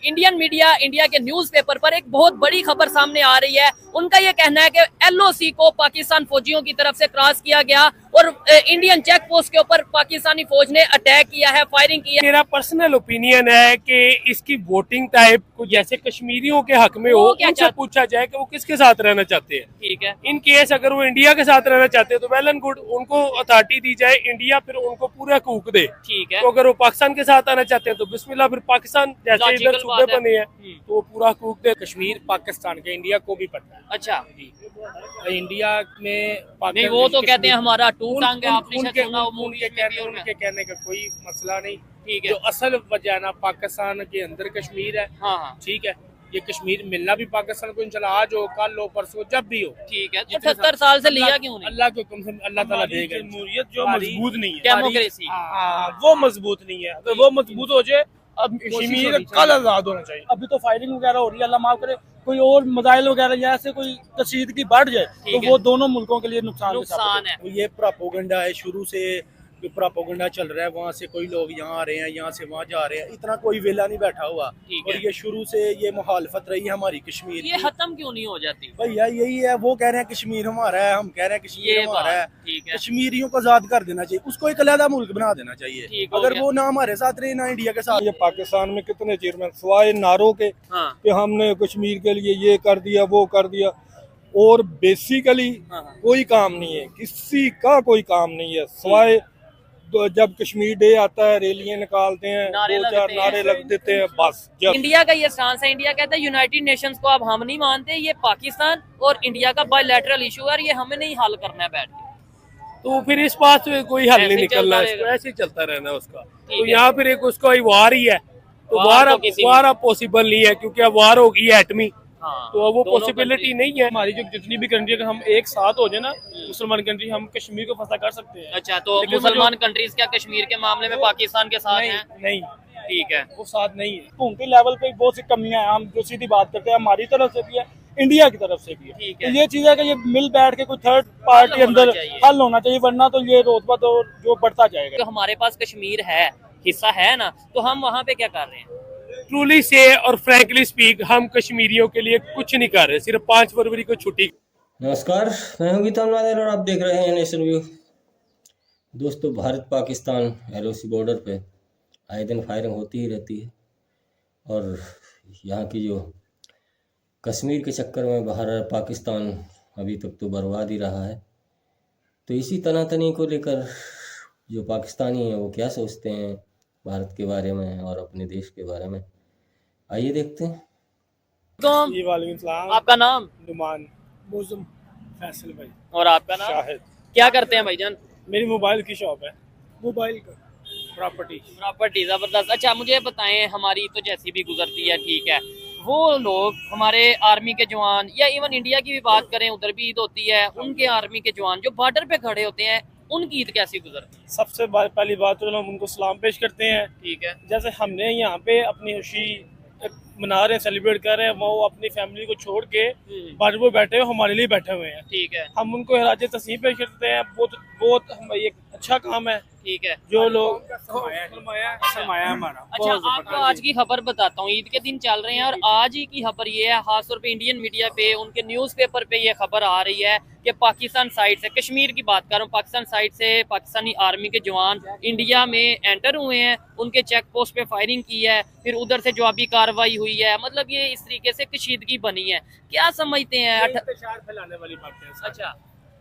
Indian media, India के newspaper पर एक बहुत बड़ी खबर सामने आ रही है। उनका ये कहना है कि एलओसी को पाकिस्तान फौजियों की तरफ से क्रॉस किया गया और इंडियन चेक पोस्ट के ऊपर पाकिस्तानी फौज ने अटैक किया है, फायरिंग की है। मेरा पर्सनल ओपिनियन है कि इसकी वोटिंग टाइप को जैसे कश्मीरियों के हक में हो, उनसे पूछा जाए कि वो किसके साथ रहना चाहते हैं। ठीक है, इन केस अगर वो इंडिया के साथ रहना चाहते हैं तो वेल एंड गुड, उनको अथॉरिटी दी जाए, इंडिया फिर उनको पूरा हकूक दे। ठीक है, तो अगर वो पाकिस्तान के साथ आना चाहते हैं तो बिस्मिल्लाह, फिर पाकिस्तान जैसे इधर सूबे बने हैं तो वो पूरा हकूक दे। कश्मीर पाकिस्तान के, इंडिया को भी पता है। अच्छा, इंडिया में नहीं वो तो कहते हैं हमारा टू टांग है, आपने उनके सुना वो मूवी उनके कहने का कोई मसला नहीं। ठीक है, जो असल वजह ना पाकिस्तान के अंदर कश्मीर है। हाँ, ठीक है, ये कश्मीर मिलना भी पाकिस्तान को इंशाल्लाह आज हो, कल हो, परसों, जब भी हो। ठीक है। 78 साल से लिया क्यों नहीं? अल्लाह के हुक्म से अल्लाह ताला देगा। जमहूरियत जो मजबूत नहीं है, डेमोक्रेसी वो मजबूत नहीं है। अगर वो मजबूत हो जाए, अब कश्मीर कल आजाद होना चाहिए। अभी तो फायरिंग वगैरह हो रही है, अल्लाह माफ करे कोई और मजाइल वगैरह या ऐसे कोई कशीदगी बढ़ जाए तो वो दोनों मुल्कों के लिए नुकसान है। ये प्रोपेगेंडा है, शुरू से जो प्रोपेगेंडा चल रहा है, वहाँ से कोई लोग यहाँ आ रहे हैं, यहाँ से वहाँ जा रहे हैं, इतना कोई वेला नहीं बैठा हुआ। और ये शुरू से ये मुखालफत रही है हमारी कश्मीर ये खत्म क्यों नहीं हो जाती? भैया यही है, वो कह रहे हैं कश्मीर हमारा है, हम कह रहे हैं कश्मीर हमारा है। कश्मीरियों को आजाद कर देना चाहिए, उसको एक अलग मुल्क बना देना चाहिए। अगर वो ना हमारे साथ रहे ना इंडिया के साथ। ये पाकिस्तान में कितने चेयरमैन सिवाय नारों के कि हमने कश्मीर के लिए ये कर दिया, वो कर दिया, और बेसिकली कोई काम नहीं है, किसी का कोई काम नहीं है सिवाय तो जब कश्मीर डे आता है रैलियां निकालते हैं, दो चार नारे लग देते हैं, बस। इंडिया का ये स्टांस है, इंडिया कहता है यूनाइटेड नेशंस को अब हम नहीं मानते, ये पाकिस्तान और इंडिया का बायलैटरल इशू है, ये हमें नहीं हल करना है बैठ के। तो फिर इस बात से कोई हल नहीं निकलना है, ऐसे ही चलता रहना है उसका। तो यहाँ फिर एक उसका वार ही है, तो वार अब पॉसिबल नहीं है क्योंकि अब वार होगी एटमी। तो वो पॉसिबिलिटी नहीं है। हमारी जो जितनी भी कंट्री अगर हम एक साथ हो जाए ना, मुसलमान कंट्री, हम कश्मीर को फंसा कर सकते हैं। अच्छा, तो मुसलमान कंट्रीज क्या कश्मीर के मामले में पाकिस्तान के साथ हैं? नहीं, ठीक है, वो साथ नहीं है। हुकूमती लेवल पे बहुत सी कमियां हैं, हम जो सीधी बात करते हैं हमारी तरफ से भी है, इंडिया की तरफ से भी है। ठीक तो है, ये चीज है कि ये मिल बैठ के कोई थर्ड पार्टी अंदर हल होना चाहिए, वरना तो ये रोतबा तो जो बढ़ता जाएगा। तो हमारे पास कश्मीर है, हिस्सा है ना, तो हम वहाँ पे क्या कर रहे हैं? ट्रूली से और फ्रैंकली स्पीक, हम कश्मीरियों के लिए कुछ नहीं कर रहे, सिर्फ 5 फरवरी को छुट्टी। नमस्कार, मैं हूं गीता नादेर और आप देख रहे हैं नेशन व्यू। दोस्तों, भारत पाकिस्तान एलओसी बॉर्डर पे आए दिन फायरिंग होती ही रहती है और यहाँ की जो कश्मीर के चक्कर में बाहर पाकिस्तान अभी तक तो बर्बाद ही रहा है। तो इसी तनातनी को लेकर जो पाकिस्तानी हैं वो क्या सोचते हैं भारत के बारे में और अपने देश के बारे में, आइए देखते हैं। आपका नाम? नुमान मौसम फैसल भाई। और आपका नाम? शाहिद। क्या करते हैं भाईजान? मेरी मोबाइल की शॉप है, मोबाइल का प्रॉपर्टी। जबरदस्त। अच्छा, मुझे बताएं, हमारी तो जैसी भी गुजरती है, ठीक है, वो लोग हमारे आर्मी के जवान या इवन इंडिया की भी बात करें, उधर भी ईद होती है, उनके आर्मी के जवान जो बॉर्डर पे खड़े होते हैं, उनकी ईद कैसी गुजरती है? सबसे पहली बात तो हम उनको सलाम पेश करते हैं। ठीक है, जैसे हमने यहाँ पे अपनी खुशी मना रहे हैं, सेलिब्रेट कर रहे हैं, वो अपनी फैमिली को छोड़ के बॉर्डर पे बैठे हुए हमारे लिए बैठे हुए हैं। ठीक है, हम उनको खराज तस्लीम पेश करते हैं। बहुत एक अच्छा काम है। ठीक है, जो लोग सरमाया हमारा। अच्छा, आपको आज की खबर बताता हूँ, ईद के दिन चल रहे हैं और आज ही की खबर ये है, खासतौर पे इंडियन मीडिया पे, उनके न्यूज़पेपर पे ये खबर आ रही है कि पाकिस्तान साइड से, कश्मीर की बात कर रहा हूँ, पाकिस्तान साइड से पाकिस्तानी आर्मी के जवान इंडिया में एंटर हुए हैं, उनके चेक पोस्ट पे फायरिंग की है, फिर उधर से जवाबी कार्रवाई हुई है। मतलब ये इस तरीके से कशीदगी बनी है, क्या समझते हैं? फैलाने वाली बातें हैं। अच्छा,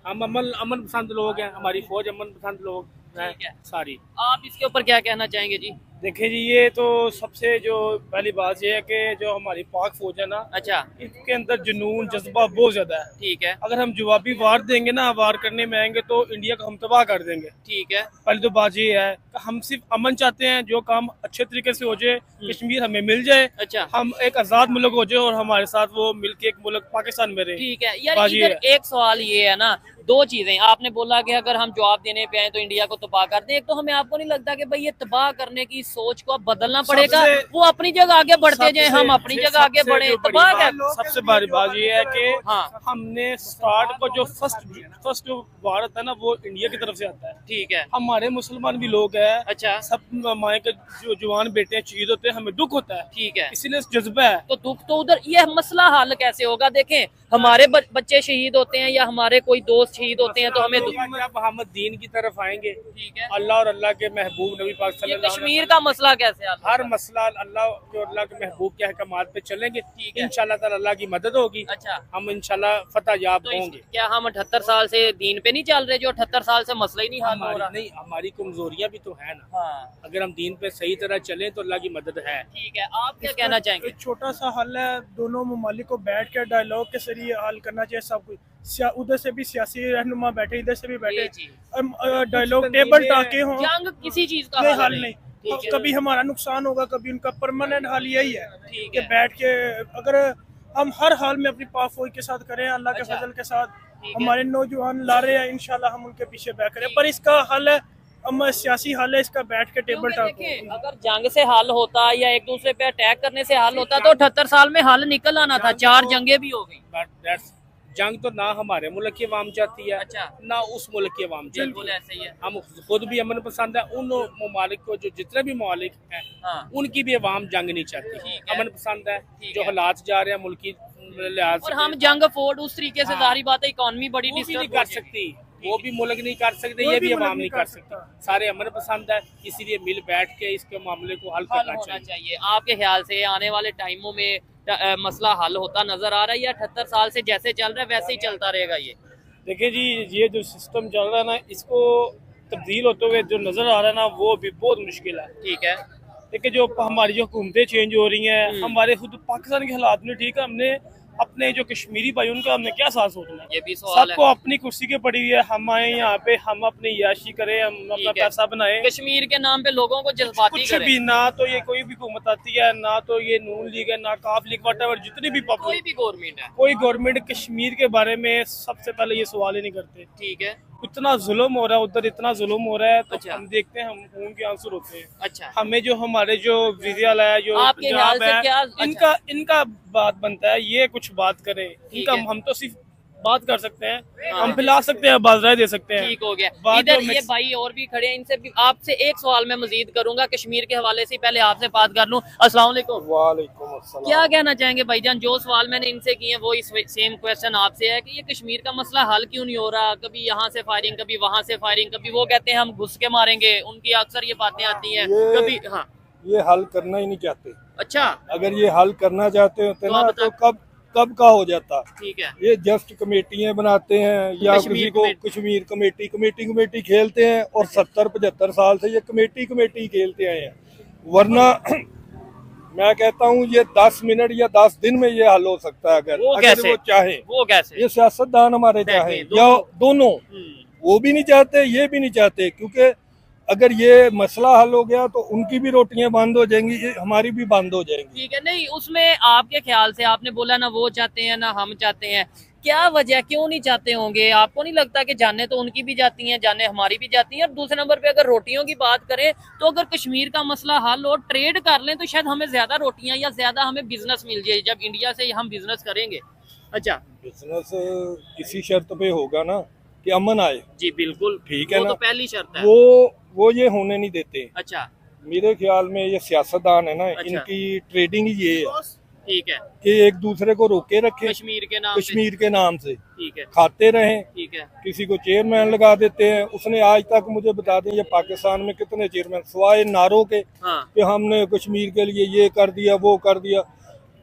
हम अमन पसंद लोग हैं, हमारी फौज अमन पसंद लोग हैं सारी। आप इसके ऊपर क्या कहना चाहेंगे जी? देखिए जी, ये तो सबसे जो पहली बात ये है कि जो हमारी पाक फौज है ना, अच्छा, इसके अंदर जुनून जज्बा बहुत ज्यादा है। ठीक है, अगर हम जवाबी वार देंगे ना, वार करने में आएंगे तो इंडिया को हम तबाह कर देंगे। ठीक है, पहली तो बात ये है कि हम सिर्फ अमन चाहते हैं, जो काम अच्छे तरीके से हो जाए, कश्मीर हमें मिल जाए, अच्छा, हम एक आजाद मुल्क हो जाए और हमारे साथ वो मिलके एक मुल्क पाकिस्तान में रहे। ठीक है यार, इधर एक सवाल ये है ना, दो चीजें आपने बोला कि अगर हम जवाब देने पे आए तो इंडिया को तबाह कर दें। एक तो हमें, आपको नहीं लगता कि भाई ये तबाह करने की सोच को अब बदलना पड़ेगा? वो अपनी जगह आगे बढ़ते जाए, हम अपनी जगह आगे बढ़े, तबाह क्या? सबसे बड़ी बात ये है कि हमने स्टार्ट को जो फर्स्ट जो वार आता है ना, वो इंडिया की तरफ से आता है। ठीक है, हमारे मुसलमान भी लोग है। अच्छा, सब माए के जो जवान बेटे हैं शहीद होते हैं, हमें दुख होता है, ठीक है, इसीलिए जज्बा है। तो दुख तो उधर, ये मसला हल कैसे होगा? देखें, हमारे बच्चे शहीद होते हैं या हमारे कोई दोस्त शहीद होते हैं तो हमें दुख, जब हम दीन की तरफ आएंगे, ठीक है, अल्लाह और अल्लाह के महबूब नबी पाक ये सल्लल्लाहु अलैहि कश्मीर का मसला कैसे हल? हर मसला अल्लाह और अल्लाह के महबूब के अहकामात पे चलेंगे, ठीक है, इंशाल्लाह ताला अल्लाह की मदद होगी, अच्छा, हम इंशाल्लाह फतह याब तो होंगे। क्या हम 78 साल से दीन पे नहीं चल रहे? जो 78 साल से मसला ही नहीं हल हो रहा। नहीं, हमारी कमजोरियां भी तो है ना। हाँ, अगर हम दीन पे सही तरह चलें तो अल्लाह की मदद है। ठीक है, आप क्या कहना चाहेंगे? एक छोटा सा हल है, दोनों ममालिक को बैठ कर डायलॉग के जरिए हल करना चाहिए सब कुछ। उधर से भी सियासी रहनुमा बैठे, इधर से भी बैठे, डायलॉग टेबल टाके हों। जंग किसी चीज का नहीं, हल हल नहीं। नहीं। ठीक है, कभी हमारा नुकसान होगा, कभी उनका परमानेंट हल यही है ठीक कि है, बैठ के अगर हम हर हाल में अपनी पाक फौज के साथ करें, अल्लाह के अच्छा, फजल के साथ ठीक है, हमारे नौजवान ला रहे हैं, इंशाल्लाह हम उनके पीछे बैठ करें। पर इसका हल है, हम सियासी हल है, इसका बैठ के टेबल क्योंकि टॉक। देखें, अगर जंग से हल होता या एक दूसरे पे अटैक करने से हल होता तो 78 साल में हल निकल आना था। 4 जंगे भी हो गई। जंग तो ना हमारे मुल्क की अवाम चाहती है, अच्छा, ना उस मुल्क की अवाम चाहती बिल्कुल है। ऐसे ही है। हम खुद भी अमन पसंद है, उन ममालिक को जो जितने भी ममालिक हैं हाँ, उनकी भी अवाम जंग नहीं चाहती, ठीक है, अमन पसंद है। ठीक जो है। हालात जा रहे हैं मुल्की लिहाज और से, हम जंग अफोर्ड उस तरीके से, हाँ, जारी बात है, इकोनॉमी बड़ी वो भी नहीं डिस्टर्ब कर सकती, वो भी मुल्क नहीं कर सकते, कोई ये भी भी मुल्क अवाम नहीं नहीं कर कर सकती। सारे अमन पसंद है, इसीलिए मिल बैठ के इसके मामले को हल हल करना होना चाहिए। चाहिए। आपके ख्याल से आने वाले टाइमों में मसला हल होता नजर आ रहा है या 78 साल से जैसे चल रहा है वैसे ही चलता रहेगा? ये देखिए जी, ये जो सिस्टम चल रहा है ना, इसको तब्दील होते हुए जो नजर आ रहा है ना, वो भी बहुत मुश्किल है। ठीक है, देखिए, जो हमारी जो हुकूमतें चेंज हो रही हैं, हमारे खुद पाकिस्तान के हालात में ठीक है, हमने अपने जो कश्मीरी भाई उनका हमने क्या साथ सोचना है? ये भी सवाल सबको है। अपनी कुर्सी के पड़ी हुई है, हम आए यहाँ पे, हम अपनी याशी करें, हम अपना ठीक है। पैसा बनाए, कश्मीर के नाम पे लोगों को जज्बाती कुछ करें। भी ना। तो ये कोई भी हुकूमत आती है, ना तो ये नून लीग है, ना काफ लीग, वट जितनी भी कोई पब्लिक, भी गवर्नमेंट है, कोई गवर्नमेंट कश्मीर के बारे में सबसे पहले ये सवाल ही नहीं करते। ठीक है, इतना जुल्म हो रहा है उधर, इतना जुल्म हो रहा है, तो अच्छा। हम देखते हैं, हम खून के आंसू रोते हैं। अच्छा, हमें जो हमारे जो विजयालय है, जो आपके ख्याल पंजाब से है, क्या? अच्छा। इनका बात बनता है, ये कुछ बात करें, इनका है। हम तो सिर्फ बात कर सकते हैं, हाँ। हम पिला सकते हैं, बाजराए दे सकते हैं। ठीक हो गया। बात इधर जो ये मिक्स- भाई और भी खड़े हैं, इनसे भी आपसे एक सवाल मैं मजीद करूंगा कश्मीर के हवाले से। पहले आपसे बात कर लूं। अस्सलाम वालेकुम। वालेकुम अस्सलाम। क्या कहना चाहेंगे भाईजान? जो सवाल मैंने इनसे किए हैं वो इस सेम क्वेश्चन आपसे है कि ये कश्मीर का मसला हल क्यों नहीं हो रहा? कभी यहाँ से फायरिंग, कभी वहाँ से फायरिंग, कभी वो कहते हैं हम घुस के मारेंगे, उनकी अक्सर ये बातें आती हैं। कभी हाँ, ये हल करना ही नहीं चाहते। अच्छा, अगर ये हल करना चाहते होते तो ना, आप तो कब का हो जाता। ठीक है, ये जस्ट कमेटियां बनाते हैं, या कश्मीर किसी को कमेटी। कश्मीर कमेटी खेलते हैं, और 70-75 साल से ये कमेटी खेलते आए हैं। वरना मैं कहता हूँ ये 10 मिनट या 10 दिन में ये हल हो सकता है, वो अगर कैसे? वो चाहे। वो कैसे? ये सियासतदान हमारे चाहे देखें, या दोनों, हम्म, वो भी नहीं चाहते, ये भी नहीं चाहते, क्योंकि अगर ये मसला हल हो गया तो उनकी भी रोटियां बंद हो जाएंगी, ये हमारी भी बंद हो जाएंगी। ठीक है। नहीं, उसमें आपके ख्याल से, आपने बोला ना वो चाहते हैं ना हम चाहते हैं, क्या वजह, क्यों नहीं चाहते होंगे? आपको नहीं लगता कि जाने तो उनकी भी जाती हैं, जाने हमारी भी जाती हैं? और दूसरे नंबर पे अगर रोटियों की बात करें तो अगर कश्मीर का मसला हल हो, ट्रेड कर लें, तो शायद हमें ज्यादा रोटियां या ज्यादा हमें बिजनेस मिल जाए जब इंडिया से हम बिजनेस करेंगे। अच्छा, बिजनेस इसी शर्त पे होगा ना कि अमन आए। जी बिल्कुल, ठीक है वो ना। तो पहली शर्त है। वो ये होने नहीं देते। अच्छा, मेरे ख्याल में ये सियासतदान है ना, अच्छा। इनकी ट्रेडिंग ये है ठीक है, कि एक दूसरे को रोके रखे कश्मीर के नाम पे। कश्मीर के नाम से, ठीक है, खाते रहें, ठीक है, किसी को चेयरमैन लगा देते हैं। उसने आज तक मुझे बता दें, ये पाकिस्तान में कितने चेयरमैन, सिवाय नारों के हाँ, कि हमने कश्मीर के लिए ये कर दिया, वो कर दिया,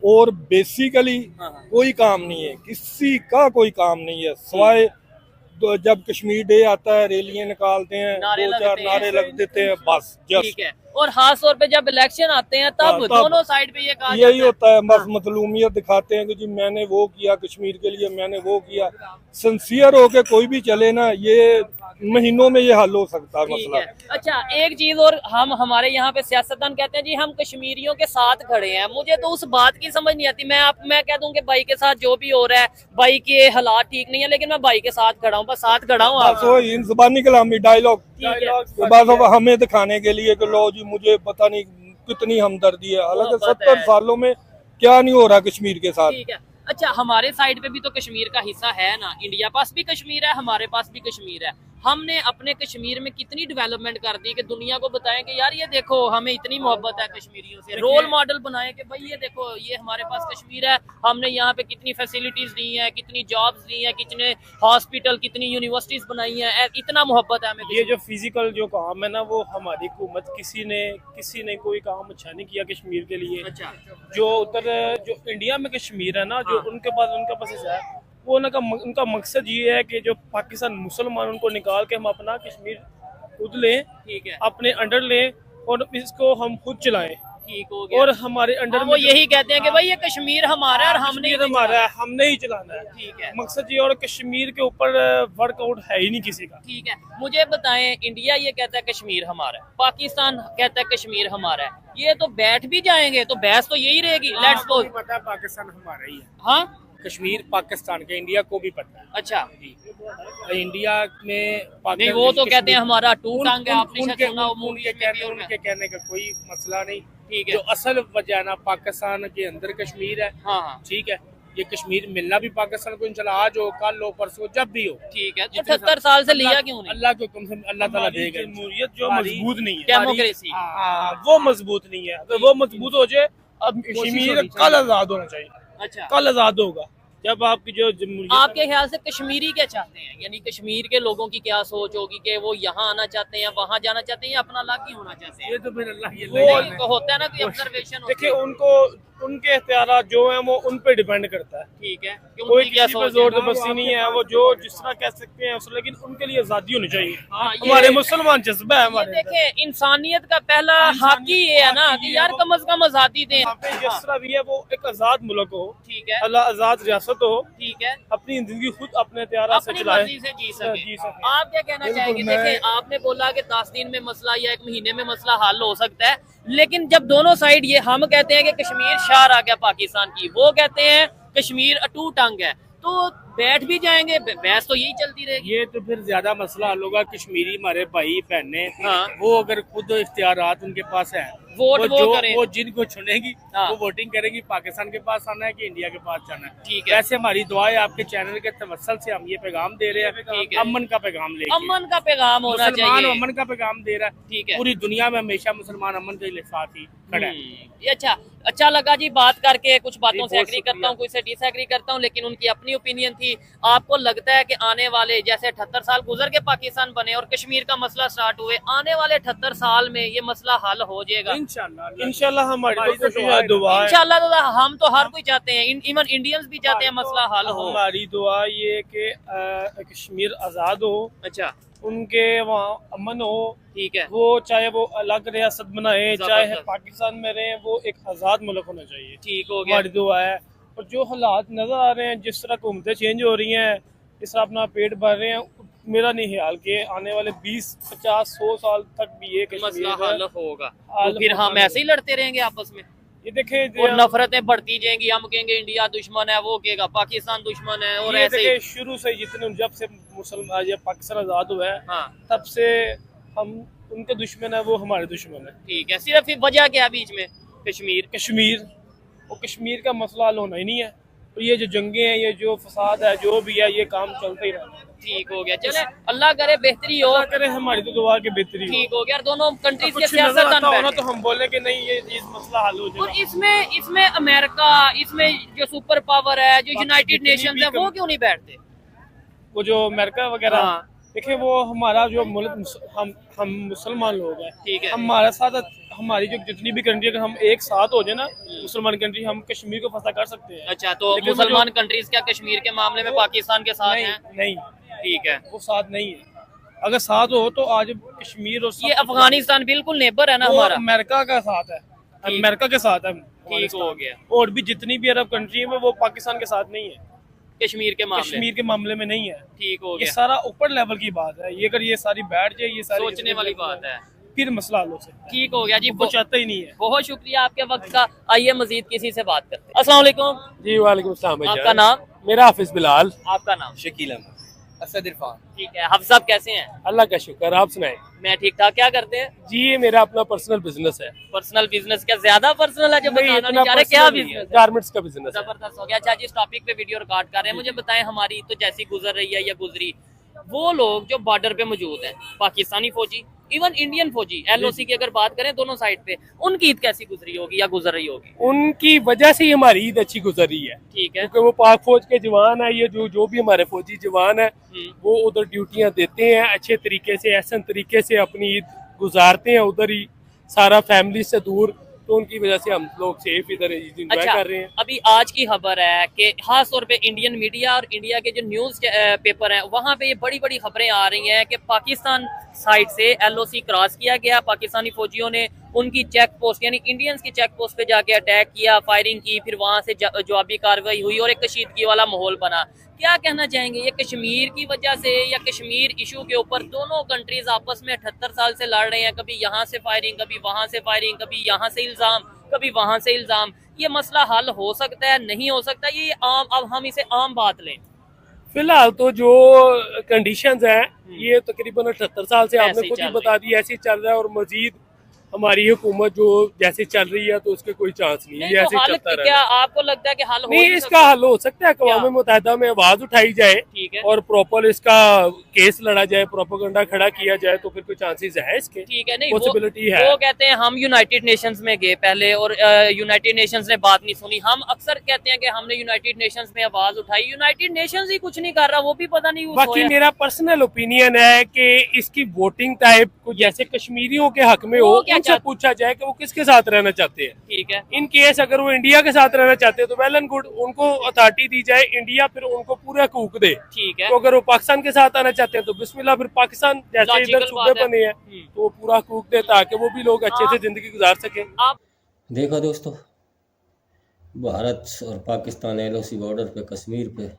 और बेसिकली हाँ, हाँ। कोई काम नहीं है, किसी का कोई काम नहीं है, सिवाय जब कश्मीर डे आता है रैलियां निकालते हैं, नारे 2-4 लगते हैं। नारे लग देते हैं, बस जस्ट ठीक है। और खास तौर पे जब इलेक्शन आते हैं तब हाँ, तब दोनों साइड पे ये कहा यही जाता है। होता है, बस मतलूमियत दिखाते हैं कि जी मैंने वो किया कश्मीर के लिए, मैंने वो किया। सिंसियर होके कोई भी चले ना, ये महीनों में ये हल हो सकता है ठीक मसला। है। अच्छा, एक चीज और, हम हमारे यहाँ पे सियासतदान कहते हैं जी हम कश्मीरियों के साथ खड़े हैं। मुझे तो उस बात की समझ नहीं आती। मैं कह दूं कि भाई के साथ जो भी हो रहा है, भाई के हालात ठीक नहीं है, लेकिन मैं भाई के साथ खड़ा हूँ, बस साथ खड़ा हूँ। बस वो इन जुबानी कलामी डायलॉग, ठीक है। बस अब हमें दिखाने के लिए कि लो जी मुझे पता नहीं कितनी हमदर्दी है। हालांकि मोहब्बत 70 है। सालों में क्या नहीं हो रहा कश्मीर के साथ। ठीक है। अच्छा, हमारे साइड पे भी तो कश्मीर का हिस्सा है ना, इंडिया पास भी कश्मीर है, हमारे पास भी कश्मीर है। हमने अपने कश्मीर में कितनी डेवलपमेंट कर दी कि दुनिया को बताएं कि यार ये देखो हमें इतनी मोहब्बत है कश्मीरियों से, रोल मॉडल बनाए कि भाई ये देखो ये हमारे पास कश्मीर है, हमने यहाँ पे कितनी फैसिलिटीज दी हैं, कितनी जॉब्स दी हैं, कितने हॉस्पिटल, कितनी यूनिवर्सिटीज बनाई हैं, इतना मोहब्बत है हमें। ये जो फिजिकल जो काम है ना, वो हमारी हुकूमत किसी ने कोई काम अच्छा नहीं किया कश्मीर के लिए। अच्छा, जो उधर जो इंडिया में कश्मीर है ना, जो उनके पास है, वो उनका मकसद ये है कि जो पाकिस्तान मुसलमान उनको निकाल के हम अपना कश्मीर खुद लें, ठीक है, अपने अंडर लें और इसको हम खुद चलाएं। ठीक हो गया। और हमारे अंडर वो यही कहते हैं कि भाई ये कश्मीर हमारा है और हमने हमारा है, हमने ही चलाना है। ठीक है, मकसद ये, और कश्मीर के ऊपर वर्कआउट है ही नहीं किसी का। ठीक है। मुझे बताएं, इंडिया ये कहता है कश्मीर हमारा है, पाकिस्तान कहता है कश्मीर हमारा है, ये तो बैठ भी जाएंगे तो बहस तो यही रहेगी। लेट्स सपोज पता है पाकिस्तान हमारा ही है, हाँ, कश्मीर पाकिस्तान के, इंडिया को भी पता है। अच्छा, इंडिया में नहीं वो तो कहते हैं हमारा टू टांग है, आपने शायद उनके सुना हो मूवी में भी और में। उनके कहने का कोई मसला नहीं। ठीक है, जो असल वजह ना पाकिस्तान के अंदर कश्मीर है, हाँ हाँ, ठीक है, ये कश्मीर मिलना भी पाकिस्तान को इंशाल्लाह आज हो, कल हो, परसों, जब भी हो। ठीक है। 78 साल से लिया क्यों नहीं? अल्लाह के हुक्म से अल्लाह ताला देगा। जमहूरियत जो मजबूत नहीं है, डेमोक्रेसी, वो मजबूत नहीं है। अगर वो मजबूत हो जाए, अब कश्मीर कल आजाद होना चाहिए, अच्छा, कल आजाद होगा जब आपकी जो जमहूरियत। आपके ख्याल से कश्मीरी क्या चाहते हैं, यानी कश्मीर के लोगों की क्या सोच होगी कि वो यहाँ आना चाहते हैं या वहाँ जाना चाहते हैं या अपना अलग ही होना चाहते हैं? ये तो फिर अल्लाह वो तो होता है ना, कोई ऑब्जर्वेशन देखिए, उनको उनके इख्तियारात जो है वो उन पे डिपेंड करता है। ठीक है, कि कोई उनकी क्या किसी पे सोच जोर है? जबरदस्ती नहीं है, वो जो जिस तरह कह सकते हैं उस, लेकिन उनके लिए आजादी होनी चाहिए। हाँ, हमारे मुसलमान जज्बा है ये हमारे अंदर। देखे, इंसानियत का पहला हक ही ये है ना कि यार कम से कम आजादी दें। यहाँ पे जिस तरह भी है वो एक आजाद मुल्क हो, ठीक है, अल्लाह आजाद रियासत हो, ठीक है, अपनी जिंदगी खुद अपने इख्तियारात से अपनी चलाए, मर्जी से जी सके। जी सके। आप क्या कहना चाहेंगे? देखें, आपने बोला कि 10 दिन में मसला या 1 महीने में मसला हल हो सकता है, लेकिन जब दोनों साइड, ये हम कहते हैं कि कश्मीर शार आ गया पाकिस्तान की, वो कहते हैं कश्मीर अटू टंग है, तो बैठ भी जाएंगे, बहस तो यही चलती रहेगी। ये तो फिर ज्यादा मसला हल होगा। कश्मीरी हमारे भाई बहने, हाँ, वो अगर खुद इख्तियारात उनके पास है, वोट वो करें, वो जिनको चुनेगी हाँ, वो वोटिंग करेगी, पाकिस्तान के पास आना है कि इंडिया के पास जाना है। ठीक है। वैसे हमारी दुआ है, आपके चैनल के तवस्सुल से हम ये पैगाम दे रहे हैं, ठीक है। अमन का पैगाम लेके, अमन का पैगाम होना मुसलमान चाहिए। अमन का पैगाम दे रहा है। ठीक है, पूरी दुनिया में हमेशा मुसलमान अमन के साथ ही खड़ा है। ये अच्छा लगा जी बात करके। कुछ बातों से बहुत एग्री करता हूँ, कुछ से डिसएग्री करता हूँ, लेकिन उनकी अपनी ओपिनियन थी। आपको लगता है कि आने वाले, जैसे 78 साल गुजर के पाकिस्तान बने और कश्मीर का मसला स्टार्ट हुए, आने वाले 78 साल में ये मसला हल हो जाएगा? इंशाल्लाह हमारी तो कोशिश है, दुआ है। इंशाल्लाह। तो हम तो हर कोई चाहते हैं, इवन इंडियंस भी चाहते हैं मसला हल हो। हमारी दुआ ये कि कश्मीर आजाद हो, अच्छा, उनके वहाँ अमन हो, ठीक है, वो चाहे वो अलग रियासत बनाए, चाहे जबरदस्त। पाकिस्तान में रहे, वो एक आजाद मुल्क होना चाहिए। ठीक हो गया। हमारी दुआ है। और जो हालात नजर आ रहे हैं, जिस तरह हुकूमतें चेंज हो रही हैं, जिस तरह अपना पेट भर रहे हैं, मेरा नहीं ख्याल कि आने वाले 20, 50, 100 साल तक भी ये मसला कश्मीर हल होगा। हल तो फिर हम होगा। ऐसे ही लड़ते रहेंगे आपस में, ये देखें, और नफरतें बढ़ती जाएंगी। हम कहेंगे इंडिया दुश्मन है, वो कहेगा पाकिस्तान दुश्मन है, और ये ऐसे ही। देखें, शुरू से जितने, जब से मुसलमान या पाकिस्तान आजाद हुआ है, हाँ, तब से हम उनके दुश्मन है, वो हमारे दुश्मन है। ठीक है। सिर्फ वजह क्या बीच में? कश्मीर वो कश्मीर का मसला हल होना ही नहीं है। तो ये जो जंगे हैं, ये जो फसाद है, जो भी है, ये काम चलता ही रहता है। ठीक हो गया। चले, अल्लाह करे बेहतरी हो। अल्लाह करे, हमारी तो दुआ की बेहतरी हो। ठीक हो गया। और दोनों कंट्रीज के कुछ नजर सियासतदान आता हो ना, बैठे। तो हम बोले कि नहीं, ये मसला हल हो और जाएगा। इसमें अमेरिका, इसमें जो सुपर पावर है, जो यूनाइटेड जितनी नेशंस भी है, वो क्यों नहीं बैठते? वो जो अमेरिका वगैरह, हाँ, देखिए, वो हमारा जो मुल्क, हम मुसलमान लोग हैं, ठीक है, हमारे साथ हमारी जो जितनी भी कंट्री, अगर हम एक साथ हो जाए ना, मुसलमान कंट्री, हम कश्मीर को फंसा कर सकते हैं। अच्छा, तो लेकिन वो मुसलमान कंट्रीज क्या कश्मीर के मामले में पाकिस्तान के साथ हैं? नहीं, ठीक है। वो साथ नहीं है। अगर साथ हो तो आज कश्मीर और ये अफगानिस्तान बिल्कुल नेबर है ना वो हमारा। अमेरिका का साथ है, अमेरिका के साथ है। ठीक हो गया। और भी जितनी भी अरब कंट्री है, वो पाकिस्तान के साथ नहीं है, कश्मीर के मामले, कश्मीर के मामले में नहीं है। ठीक हो ये गया। सारा ऊपर लेवल की बात है। ये अगर ये सारी बैठ जाए, ये सारी सोचने वाली बात है। फिर मसला हल हो सकता है। ठीक हो गया जी। वो चाहता ही नहीं है। बहुत शुक्रिया आपके वक्त का। आइए मजीद किसी से बात करते हैं। अस्सलाम वालेकुम। जी वालेकुम सलाम। आपका नाम? मेरा हाफिज बिलाल। आपका नाम? शकील अहमद। असद इरफान। ठीक है, हम सब कैसे हैं? अल्लाह का शुक्र, आप सुनाएं। मैं ठीक ठाक। क्या करते हैं? जी ये मेरा अपना पर्सनल बिजनेस है। Personal business? क्या ज्यादा पर्सनल है जो नहीं, बताना इतना नहीं चाह रहे? क्या personal नहीं है, बिजनेस? गारमेंट्स का बिजनेस है। जबरदस्त हो गया। अच्छा, जिस टॉपिक पे वीडियो रिकॉर्ड कर रहे हैं, मुझे बताएं, हमारी तो जैसी गुजर रही है या गुजरी, वो लोग जो बॉर्डर पे मौजूद हैं, पाकिस्तानी फौजी, इवन इंडियन फौजी, एलओसी की अगर बात करें दोनों साइड पे, उनकी ईद कैसी गुजरी होगी या गुजर रही होगी? उनकी वजह से ही हमारी ईद अच्छी गुजर रही है, ठीक है। क्योंकि वो पाक फौज के जवान है, ये जो भी हमारे फौजी जवान है वो उधर ड्यूटियां देते हैं अच्छे तरीके से, एहसन तरीके से अपनी ईद गुजारते हैं उधर ही, सारा फैमिली से दूर, तो उनकी वजह से हम लोग सेफ इधर एंजॉय अच्छा, कर रहे हैं। अभी आज की खबर है कि खास तौर पे इंडियन मीडिया और इंडिया के जो न्यूज पेपर हैं वहां पे ये बड़ी बड़ी खबरें आ रही हैं कि पाकिस्तान साइड से एलओसी क्रॉस किया गया, पाकिस्तानी फौजियों ने उनकी चेक पोस्ट यानी इंडियंस की चेक पोस्ट पे जाके अटैक किया, फायरिंग की, फिर वहां से जवाबी कार्रवाई हुई और एक कशीदगी वाला माहौल बना। क्या कहना चाहेंगे, ये कश्मीर की वजह से या कश्मीर इशू के ऊपर दोनों कंट्रीज आपस में 78 साल से लड़ रहे हैं, कभी यहाँ से फायरिंग, कभी वहां से फायरिंग, कभी यहाँ से इल्जाम, कभी वहां से इल्जाम, ये मसला हल हो सकता है, नहीं हो सकता? ये आम, अब हम इसे आम बात लें। फिलहाल तो जो कंडीशंस हैं ये तकरीबन 78 साल से आपने खुद ही बता दी ऐसे चल रहा है, और मजीद हमारी हुकूमत जो जैसे चल रही है तो उसके कोई चांस नहीं है, ऐसे चलता रहा। क्या आपको लगता है कि हल हो नहीं, इसका हल हो सकता है, अक़वाम मुत्तहिदा में आवाज उठाई जाए, ठीक है, और प्रॉपर इसका केस लड़ा जाए, प्रोपेगेंडा खड़ा किया जाए, तो फिर कोई चांसेस है इसके, ठीक है। नहीं, पॉसिबिलिटी है। वो कहते हैं हम यूनाइटेड नेशंस में गए पहले और यूनाइटेड नेशंस ने बात नहीं सुनी। हम अक्सर कहते हैं कि हमने यूनाइटेड नेशंस में आवाज उठाई, यूनाइटेड नेशंस ही कुछ नहीं कर रहा, वो भी पता नहीं। बाकी मेरा पर्सनल ओपिनियन है कि इसकी वोटिंग टाइप कुछ जैसे कश्मीरियों के हक में हो, उनसे पूछा जाए कि वो किसके साथ रहना चाहते हैं। ठीक है, इन केस अगर वो इंडिया के साथ रहना चाहते हैं तो वेल एंड गुड, उनको अथॉरिटी दी जाए, इंडिया फिर उनको पूरा हकूक दे। ठीक है, तो अगर वो पाकिस्तान के साथ आना चाहते हैं तो बिस्मिल्लाह, फिर पाकिस्तान जैसे इधर सूबे बने हैं तो वो पूरा हकूक दे ताकि वो भी लोग अच्छे से जिंदगी गुजार सके। देखा दोस्तों, भारत और पाकिस्तान एलओसी बॉर्डर पे कश्मीर पे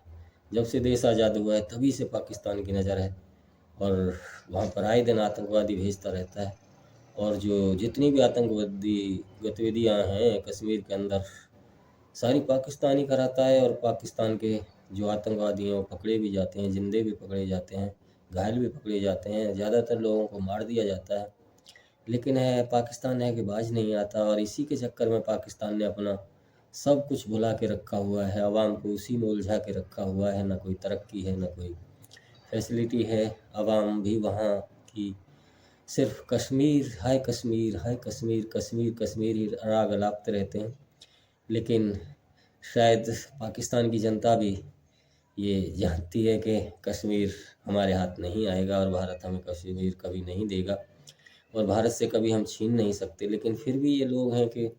जब से देश आज़ाद हुआ है तभी से पाकिस्तान की नज़र है, और वहाँ पर आए दिन आतंकवादी भेजता रहता है, और जो जितनी भी आतंकवादी गतिविधियाँ हैं कश्मीर के अंदर सारी पाकिस्तान ही कराता है, और पाकिस्तान के जो आतंकवादी हैं वो पकड़े भी जाते हैं, जिंदे भी पकड़े जाते हैं, घायल भी पकड़े जाते हैं, ज़्यादातर लोगों को मार दिया जाता है। लेकिन है पाकिस्तान है कि बाज नहीं आता, और इसी के चक्कर में पाकिस्तान ने अपना सब कुछ भुला के रखा हुआ है, आवाम को उसी में उलझा के रखा हुआ है, ना कोई तरक्की है, ना कोई फैसिलिटी है। आवाम भी वहाँ की सिर्फ कश्मीर, हाय कश्मीर, हाय कश्मीर, कश्मीर कश्मीर ही राग अलापते रहते हैं। लेकिन शायद पाकिस्तान की जनता भी ये जानती है कि कश्मीर हमारे हाथ नहीं आएगा, और भारत हमें कश्मीर कभी नहीं देगा, और भारत से कभी हम छीन नहीं सकते। लेकिन फिर भी ये लोग हैं कि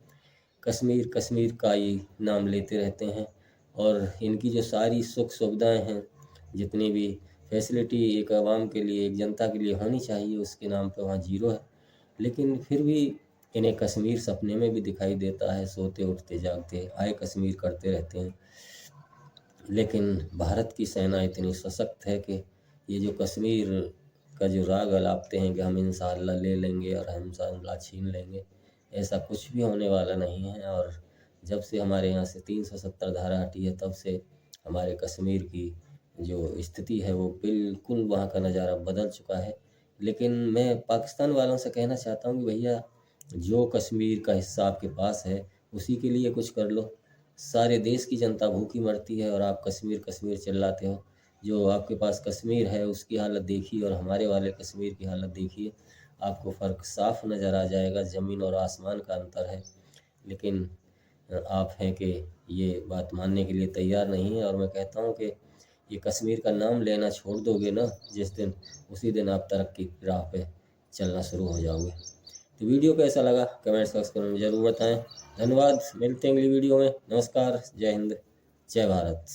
कश्मीर कश्मीर का ही नाम लेते रहते हैं, और इनकी जो सारी सुख सुविधाएं हैं, जितनी भी फैसिलिटी एक आवाम के लिए, एक जनता के लिए होनी चाहिए, उसके नाम पे वहाँ जीरो है। लेकिन फिर भी इन्हें कश्मीर सपने में भी दिखाई देता है, सोते उठते जागते आए कश्मीर करते रहते हैं। लेकिन भारत की सेना इतनी सशक्त है कि ये जो कश्मीर का जो राग अलापते हैं कि हम इंशाअल्लाह ले लेंगे और हम इंशाअल्लाह छीन लेंगे, ऐसा कुछ भी होने वाला नहीं है। और जब से हमारे यहाँ से 370 धारा हटी है तब से हमारे कश्मीर की जो स्थिति है वो बिल्कुल वहाँ का नज़ारा बदल चुका है। लेकिन मैं पाकिस्तान वालों से कहना चाहता हूँ कि भैया जो कश्मीर का हिस्सा आपके पास है उसी के लिए कुछ कर लो। सारे देश की जनता भूखी मरती है और आप कश्मीर कश्मीर चिल्लाते हो। जो आपके पास कश्मीर है उसकी हालत देखिए और हमारे वाले कश्मीर की हालत देखिए, आपको फ़र्क साफ नज़र आ जाएगा। ज़मीन और आसमान का अंतर है। लेकिन आप हैं कि ये बात मानने के लिए तैयार नहीं है। और मैं कहता हूँ कि ये कश्मीर का नाम लेना छोड़ दोगे ना जिस दिन, उसी दिन आप तरक्की की राह पे चलना शुरू हो जाओगे। तो वीडियो कैसा लगा कमेंट सेक्शन में ज़रूर बताएं। धन्यवाद, मिलते हैं अगली वीडियो में। नमस्कार, जय हिंद, जय भारत।